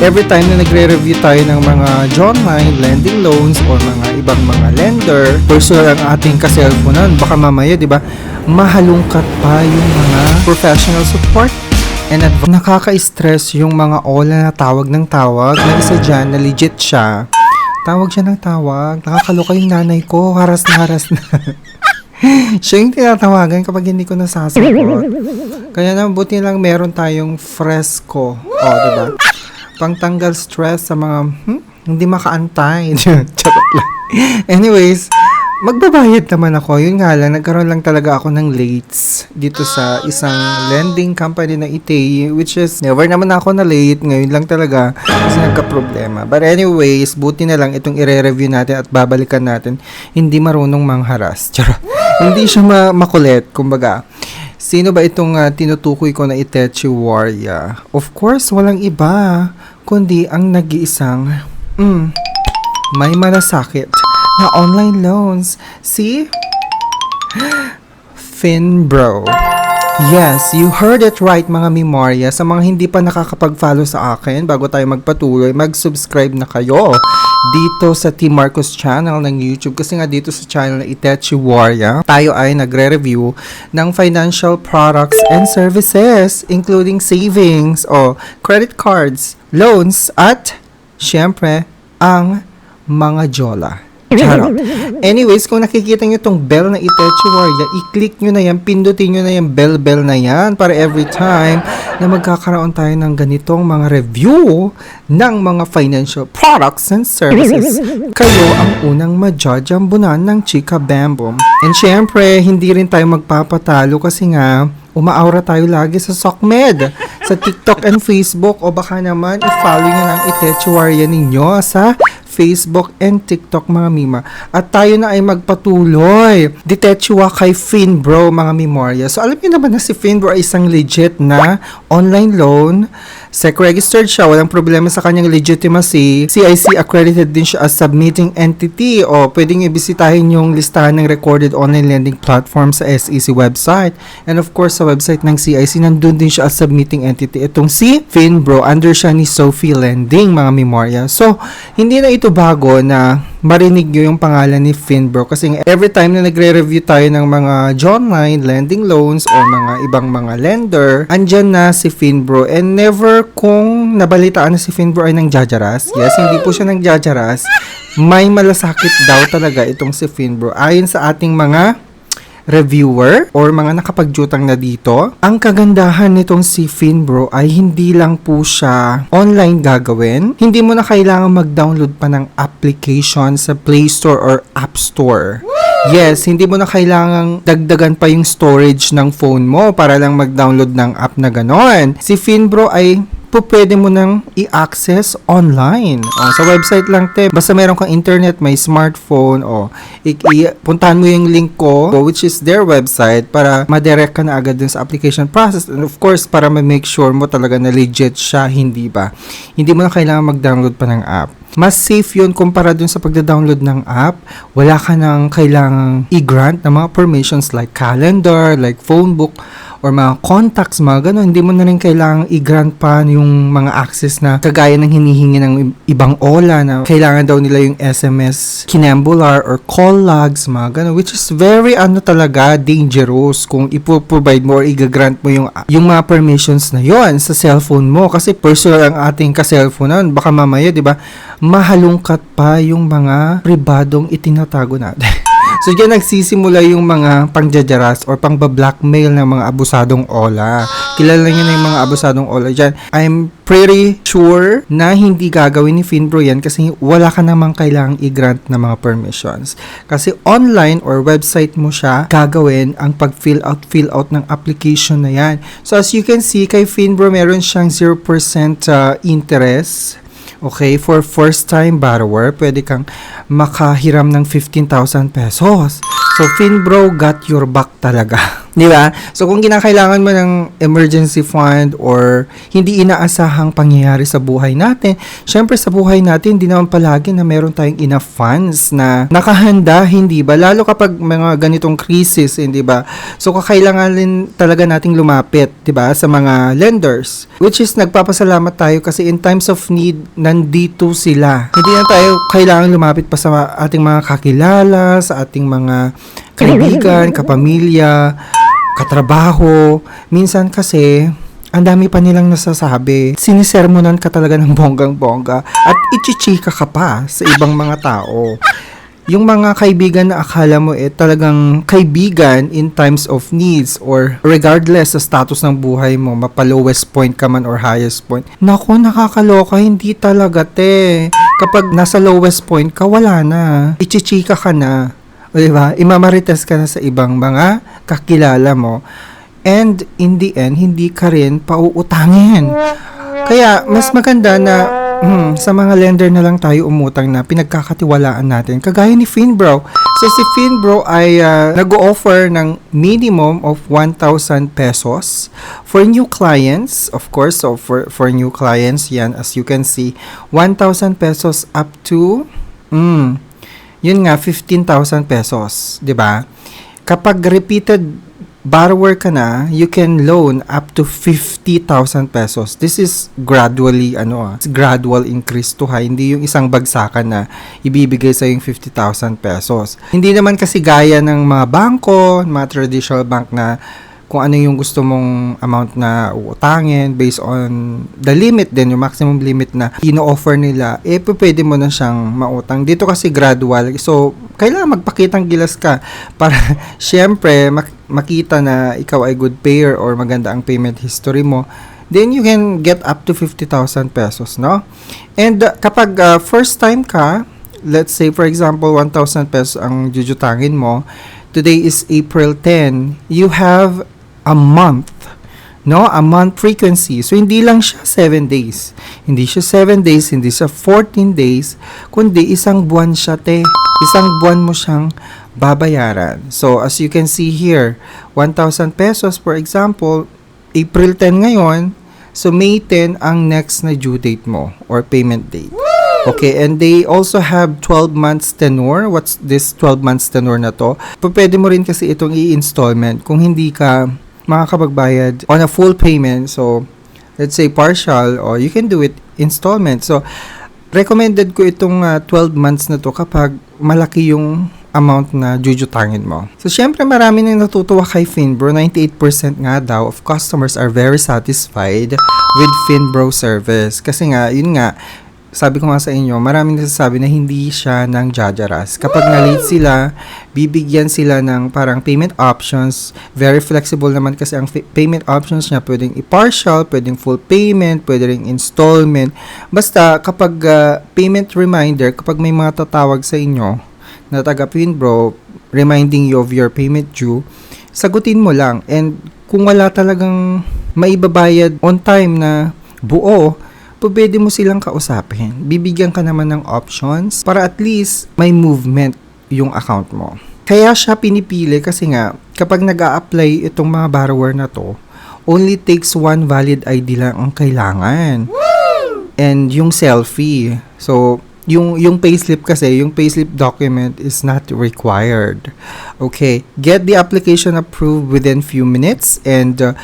every time na nagre-review tayo ng mga Johnline, lending loans, or mga ibang mga lender, personal ang ating kaselfonan, baka mamaya, di ba, mahalungkat pa yung mga professional support and nakaka-stress yung mga ola na tawag ng tawag, na isa dyan na legit siya. Tawag siya ng tawag, nakakaloka yung nanay ko, haras na. Siya yung tinatawagan kapag hindi ko nasasagot. Kaya naman buti lang meron tayong fresco. O, diba? Pangtanggal stress sa mga hindi makaantay. Charot lang. Anyways, magbabayad naman ako. Yun nga lang, nagkaroon lang talaga ako ng lates dito sa isang lending company na Itay, which is never naman ako na late. Ngayon lang talaga kasi nagka-problema. But anyways, buti na lang itong ire-review natin at babalikan natin. Hindi marunong mangharas. Charot. Hindi siya makulit, kumbaga. Sino ba itong tinutukoy ko na Itechi Warrior? Of course, walang iba, kundi ang nag-iisang may malasakit na online loans. Si Finbro. Yes, you heard it right mga memorya. Sa mga hindi pa nakakapag-follow sa akin, bago tayo magpatuloy, mag-subscribe na kayo dito sa Team Marcos channel ng YouTube. Kasi nga dito sa channel na Itechi Warrior, tayo ay nagre-review ng financial products and services, including savings o credit cards, loans, at syempre, ang mga jola. Charot. Anyways, kung nakikita nyo itong bell na Itechi Warrior, i-click nyo na yan, pindutin nyo na yung bell na yan para every time na magkakaroon tayo ng ganitong mga review ng mga financial products and services, kayo ang unang majajambunan ng Chika Bamboo. And syempre, hindi rin tayo magpapatalo kasi nga, umaaura tayo lagi sa SOCMED, sa TikTok and Facebook, o baka naman i-follow nyo ng Itechi Warrior ninyo sa Facebook and TikTok mga mima. At tayo na ay magpatuloy. Detechua kay Finbro mga memorya. So alam niyo naman na si Finbro ay isang legit na online loan. SEC-registered siya, walang problema sa kanyang legitimacy. CIC accredited din siya as submitting entity, o pwedeng ibisitahin yung listahan ng recorded online lending platform sa SEC website. And of course, sa website ng CIC, nandun din siya as submitting entity. Itong si Finbro, under siya ni Sophie Lending, mga memorya. So, hindi na ito bago na marinig nyo yung pangalan ni Finbro kasi every time na nagre-review tayo ng mga Johnline, lending loans, or mga ibang mga lender, andyan na si Finbro. And never kung nabalitaan na si Finbro ay nangjajaras. Yes, hindi po siya nangjajaras. May malasakit daw talaga itong si Finbro. Ayon sa ating mga reviewer or mga nakapagjutang na dito, ang kagandahan nitong si Finbro ay hindi lang po siya online gagawin. Hindi mo na kailangan mag-download pa ng application sa Play Store or App Store. Yes, hindi mo na kailangang dagdagan pa yung storage ng phone mo para lang mag-download ng app na ganon. Si Finbro ay pwede mo nang i-access online. Sa website lang, basta meron kang internet, may smartphone, puntahan mo yung link ko, which is their website, para madirect ka na agad dun sa application process. And of course, para ma-make sure mo talaga na legit siya, hindi ba? Hindi mo na kailangan mag-download pa ng app. Mas safe yun kumpara dun sa pagda-download ng app. Wala ka nang kailangang i-grant ng mga permissions like calendar, like phone book, or mga contacts, mga gano'n. Hindi mo na rin kailangang i-grant pa yung mga access na kagaya ng hinihingi ng ibang OLA na kailangan daw nila yung SMS kinambular or call logs, mga gano'n, which is very talaga dangerous kung ipoprovide mo or i-grant mo yung mga permissions na yon sa cellphone mo kasi personal ang ating ka-cellphone. Baka mamaya, di ba, mahalungkat pa yung mga pribadong itinatago natin. So, diyan nagsisimula yung mga pangjajaras or pang-blackmail ng mga abusadong OLA. Kilala nyo na yung mga abusadong OLA dyan. I'm pretty sure na hindi gagawin ni Finbro yan kasi wala ka namang kailangang i-grant na mga permissions. Kasi online or website mo siya gagawin ang pag-fill out ng application na yan. So, as you can see, kay Finbro meron siyang 0% interest. Okay, for first-time borrower, pwede kang makahiram ng 15,000 pesos. So, Finbro got your back talaga. Di ba? So, kung kinakailangan mo ng emergency fund or hindi inaasahang pangyayari sa buhay natin, syempre sa buhay natin, hindi naman palagi na meron tayong enough funds na nakahanda, hindi ba? Lalo kapag mga ganitong crisis, hindi ba? So, kakailangan talaga nating lumapit, di ba, sa mga lenders. Which is, nagpapasalamat tayo kasi in times of need, nandito sila. Hindi na tayo kailangan lumapit pa sa ating mga kakilala, sa ating mga kaibigan, kapamilya, katrabaho. Minsan kasi, ang dami pa nilang nasasabi. Sinisermonan ka talaga ng bonggang-bongga at ichichika ka pa sa ibang mga tao. Yung mga kaibigan na akala mo talagang kaibigan in times of needs or regardless sa status ng buhay mo, mapa-lowest point ka man or highest point. Naku, nakakaloka, hindi talaga Kapag nasa lowest point ka, wala na. Ichichika ka na. O diba? Imamarites ka na sa ibang mga kakilala mo. And in the end, hindi ka rin pauutangin. Kaya, mas maganda na sa mga lender na lang tayo umutang na pinagkakatiwalaan natin. Kagaya ni Finbro. So, si Finbro ay nag-o-offer ng minimum of 1,000 pesos for new clients. Of course, so for new clients, yan, as you can see, 1,000 pesos up to yun nga, 15,000 pesos, di ba? Kapag repeated borrower ka na, you can loan up to 50,000 pesos. This is gradually, gradual increase to high. Hindi yung isang bagsakan na ibibigay sa yung 50,000 pesos. Hindi naman kasi gaya ng mga bangko, mga traditional bank na kung ano yung gusto mong amount na uutangin based on the limit din, yung maximum limit na ino-offer nila, pwede mo na siyang mautang. Dito kasi gradual. So, kailangan magpakitang gilas ka para syempre makita na ikaw ay good payer or maganda ang payment history mo. Then you can get up to 50,000 pesos, no? And kapag first time ka, let's say for example 1,000 pesos ang jujutangin mo, today is April 10, you have a month, no? A month frequency. So, hindi lang siya 7 days. Hindi siya 7 days, hindi siya 14 days, kundi isang buwan siya, Isang buwan mo siyang babayaran. So, as you can see here, 1,000 pesos, for example, April 10 ngayon, so May 10 ang next na due date mo or payment date. Okay, and they also have 12 months tenure. What's this 12 months tenure na to? Pwede mo rin kasi itong i-installment kung hindi ka makakapagbayad on a full payment. So, let's say partial, or you can do it installment. So, recommended ko itong 12 months na to kapag malaki yung amount na jujutangin mo. So, syempre marami nang natutuwa kay Finbro. 98% nga daw of customers are very satisfied with Finbro service. Kasi nga, yun nga, sabi ko nga sa inyo, maraming nasasabi na hindi siya nang jajaras. Kapag na-late sila, bibigyan sila ng parang payment options. Very flexible naman kasi ang payment options niya. Pwedeng i-partial, pwedeng full payment, pwedeng installment. Basta kapag payment reminder, kapag may mga tatawag sa inyo na taga Finbro, reminding you of your payment due, sagutin mo lang. And kung wala talagang maibabayad on time na buo, pwede mo silang kausapin. Bibigyan ka naman ng options para at least may movement yung account mo. Kaya siya pinipili kasi nga, kapag nag-a-apply itong mga borrower na to, only takes one valid ID lang ang kailangan. Woo! And yung selfie. So, yung payslip kasi, yung payslip document is not required. Okay. Get the application approved within few minutes and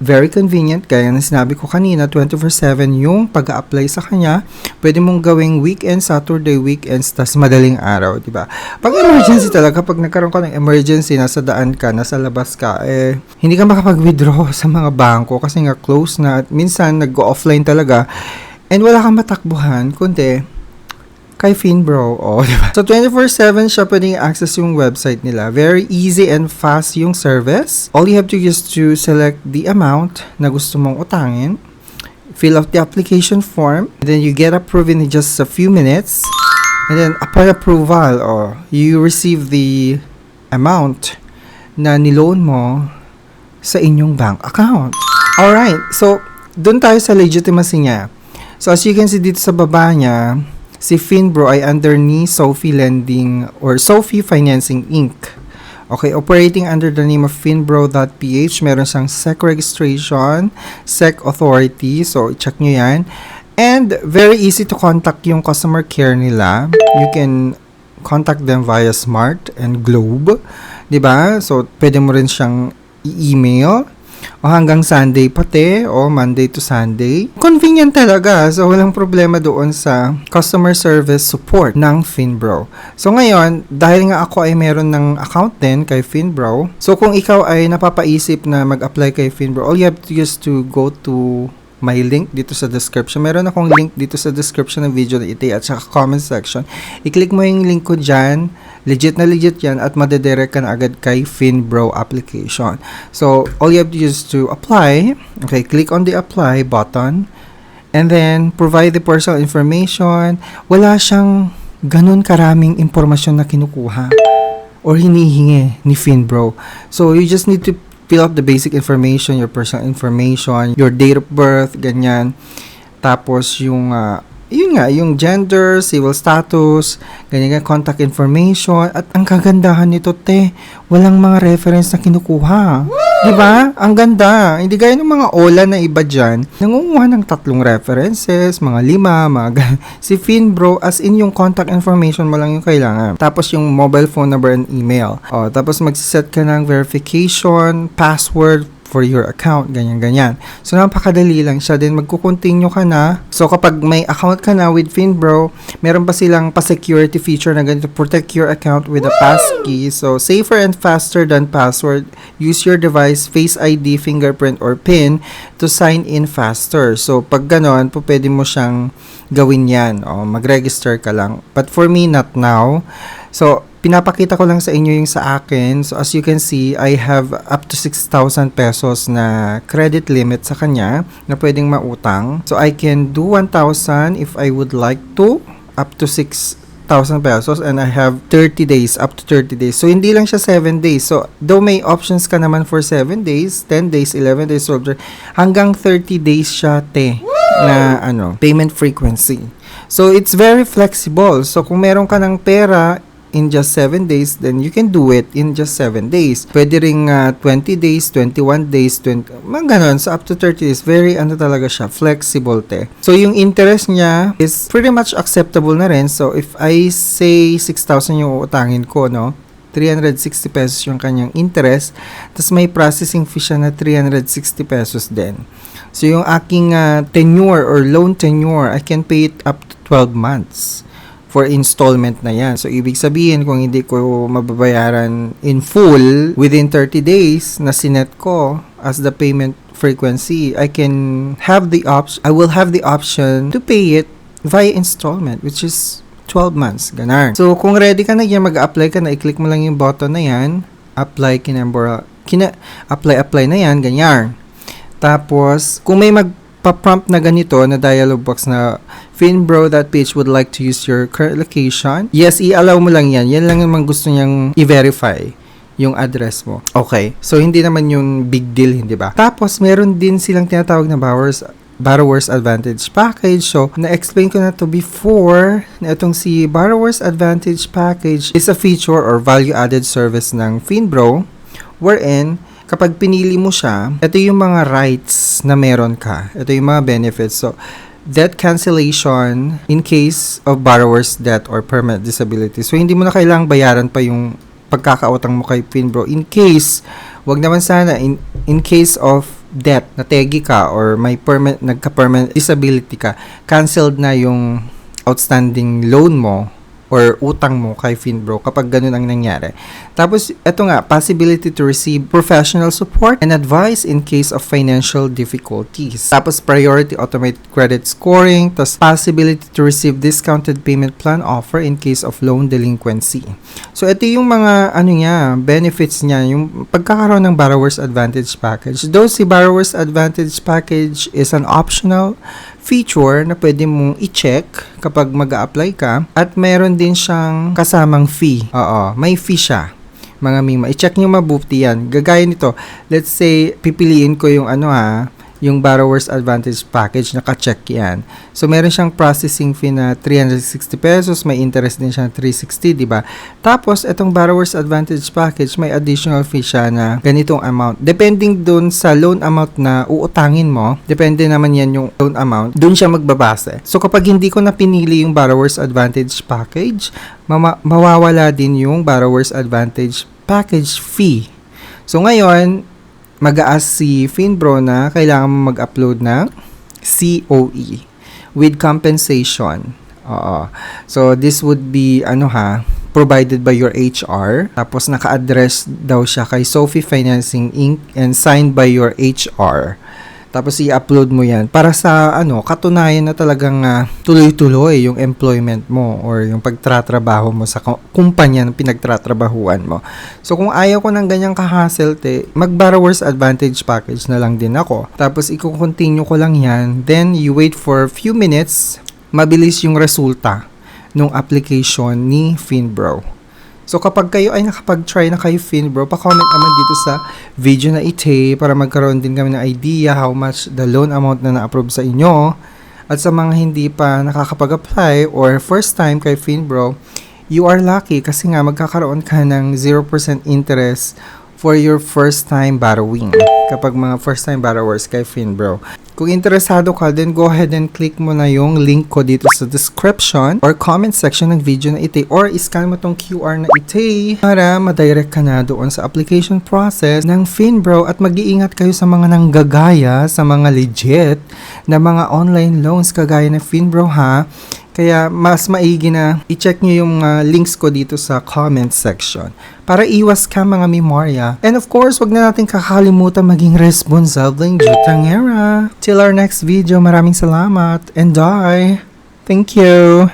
very convenient, kaya na sinabi ko kanina, 24/7 yung pag-a-apply sa kanya. Pwede mong gawing weekend, Saturday, weekends, tas madaling araw, di ba? Pag emergency talaga, pag nagkaroon ka ng emergency, nasa daan ka, nasa labas ka, hindi ka makapag-withdraw sa mga bangko kasi nga close na at minsan nag-go-offline talaga and wala kang matakbuhan, kundi kay Finbro, diba? So, 24/7 siya pwedeng access yung website nila. Very easy and fast yung service. All you have to do is to select the amount na gusto mong utangin, fill out the application form, and then you get approved in just a few minutes, and then upon approval, you receive the amount na niloan mo sa inyong bank account. Alright, so, dun tayo sa legitimacy niya. So, as you can see dito sa baba niya, si Finbro ay under ni Sophie Lending or Sophie Financing Inc. Okay, operating under the name of finbro.ph. Meron siyang SEC registration, SEC authority. So, check nyo yan. And very easy to contact yung customer care nila. You can contact them via Smart and Globe. Diba? So, pwede mo rin siyang i-email. O hanggang Sunday pati, o Monday to Sunday. Convenient talaga. So, walang problema doon sa customer service support ng Finbro. So, ngayon, dahil nga ako ay meron ng account din kay Finbro, so kung ikaw ay napapaisip na mag-apply kay Finbro, all you have to just to go to my link dito sa description. Meron akong link dito sa description ng video na ito at saka comment section. I-click mo yung link ko dyan. Legit na legit yan at madedirect ka na agad kay Finbro application. So, all you have to do is to apply. Okay, click on the apply button and then provide the personal information. Wala siyang ganun karaming impormasyon na kinukuha or hinihingi ni Finbro. So, you just need to fill up the basic information, your personal information, your date of birth, ganyan. Tapos yung yun nga, yung gender, civil status, ganyan, contact information. At ang kagandahan nito, walang mga reference na kinukuha. Diba? Ang ganda. Hindi gaya ng mga OLA na iba dyan, nangunguha ng 3 references, mga 5, Si Finbro, as in yung contact information mo lang yung kailangan. Tapos yung mobile phone number and email. Tapos magsiset ka ng verification, password, for your account, ganyan-ganyan. So, napakadali lang siya. Then, magkukontinue ka na. So, kapag may account ka na with Finbro, meron pa silang pa-security feature na ganito, protect your account with a passkey. So, safer and faster than password. Use your device, Face ID, fingerprint, or PIN to sign in faster. So, pag ganon, pwede mo siyang gawin yan. Mag-register ka lang. But for me, not now. So, pinapakita ko lang sa inyo yung sa akin. So, as you can see, I have up to 6,000 pesos na credit limit sa kanya na pwedeng mautang. So, I can do 1,000 if I would like to, up to 6,000 pesos, and I have 30 days, up to 30 days. So, hindi lang siya 7 days. So, though may options ka naman for 7 days, 10 days, 11 days, 12 days, hanggang 30 days siya, na payment frequency. So, it's very flexible. So, kung meron ka ng pera in just 7 days, then you can do it in just 7 days. Pwede ring 20 days, 21 days, mga ganon. So, up to 30 days. Very, talaga siya, flexible, So, yung interest niya is pretty much acceptable na rin. So, if I say 6,000 yung uutangin ko, 360 pesos yung kanyang interest. Tapos, may processing fee siya na 360 pesos din. So, yung aking tenure or loan tenure, I can pay it up to 12 months. For installment na yan. So, ibig sabihin, kung hindi ko mababayaran in full within 30 days na sinet ko as the payment frequency, I will have the option to pay it via installment, which is 12 months. Ganar. So, kung ready ka na yan, mag-apply ka na, i-click mo lang yung button na yan, apply na yan, ganyan. Tapos, kung may pa-prompt na ganito na dialog box na finbro.ph would like to use your current location. Yes, i-allow mo lang yan. Yan lang naman gusto niyang i-verify yung address mo. Okay. So, hindi naman yung big deal, hindi ba? Tapos, meron din silang tinatawag na Borrower's Advantage Package. So, na-explain ko na to before na itong si Borrower's Advantage Package is a feature or value-added service ng Finbro wherein kapag pinili mo siya, ito yung mga rights na meron ka. Ito yung mga benefits. So, debt cancellation in case of borrower's debt or permanent disability. So, hindi mo na kailangang bayaran pa yung pagkakautang mo kay Finbro. In case, wag naman sana, in case of debt, nategi ka or may nagka-permanent disability ka, canceled na yung outstanding loan mo or utang mo kay Finbro kapag ganun ang nangyari. Tapos, ito nga, possibility to receive professional support and advice in case of financial difficulties. Tapos, priority automated credit scoring. Tapos, possibility to receive discounted payment plan offer in case of loan delinquency. So, ito yung mga, benefits niya, yung pagkakaroon ng Borrower's Advantage Package. Though si Borrower's Advantage Package is an optional feature na pwede mong i-check kapag mag-a-apply ka at meron din siyang kasamang fee. May fee siya. Mga mima, i-check nyo mabuti yan. Gagaya nito, let's say, pipiliin ko yung yung Borrower's Advantage Package, naka-check yan. So, meron siyang processing fee na 360 pesos, may interest din siya na 360, di ba? Tapos, itong Borrower's Advantage Package, may additional fee siya na ganitong amount. Depending dun sa loan amount na uutangin mo, depende naman yan yung loan amount, dun siya magbabase. So, kapag hindi ko na pinili yung Borrower's Advantage Package, mawawala din yung Borrower's Advantage Package fee. So, ngayon, mag-a-ask si Finbro na kailangan mo mag-upload ng COE with compensation. Oo. So, this would be, provided by your HR. Tapos, naka-address daw siya kay Sophie Financing Inc. and signed by your HR. Tapos, i-upload mo yan para sa, katunayan na talagang tuloy-tuloy yung employment mo or yung pagtratrabaho mo sa kumpanya na pinagtratrabahuan mo. So, kung ayaw ko ng ganyang ka-hassle, mag-Borrower's Advantage Package na lang din ako. Tapos, i-continue ko lang yan. Then, you wait for a few minutes. Mabilis yung resulta ng application ni Finbro. So, kapag kayo ay nakapag-try na kayo, Finbro, pa-comment naman dito sa video na ito para magkaroon din kami ng idea how much the loan amount na na-approve sa inyo. At sa mga hindi pa nakakapag-apply or first time kay Finbro, you are lucky kasi nga magkakaroon ka ng 0% interest for your first time borrowing. Kapag mga first time borrowers kay Finbro. Kung interesado ka, then go ahead and click mo na yung link ko dito sa description or comment section ng video na ito or iscan mo tong QR na ito para madirect ka na doon sa application process ng Finbro at mag-iingat kayo sa mga nanggagaya, sa mga legit na mga online loans kagaya na Finbro ha. Kaya mas maigi na i-check nyo yung links ko dito sa comment section para iwas ka mga memorya. And of course, wag na natin kakalimutan maging responsabling jutangera. Till our next video, maraming salamat and bye! Thank you!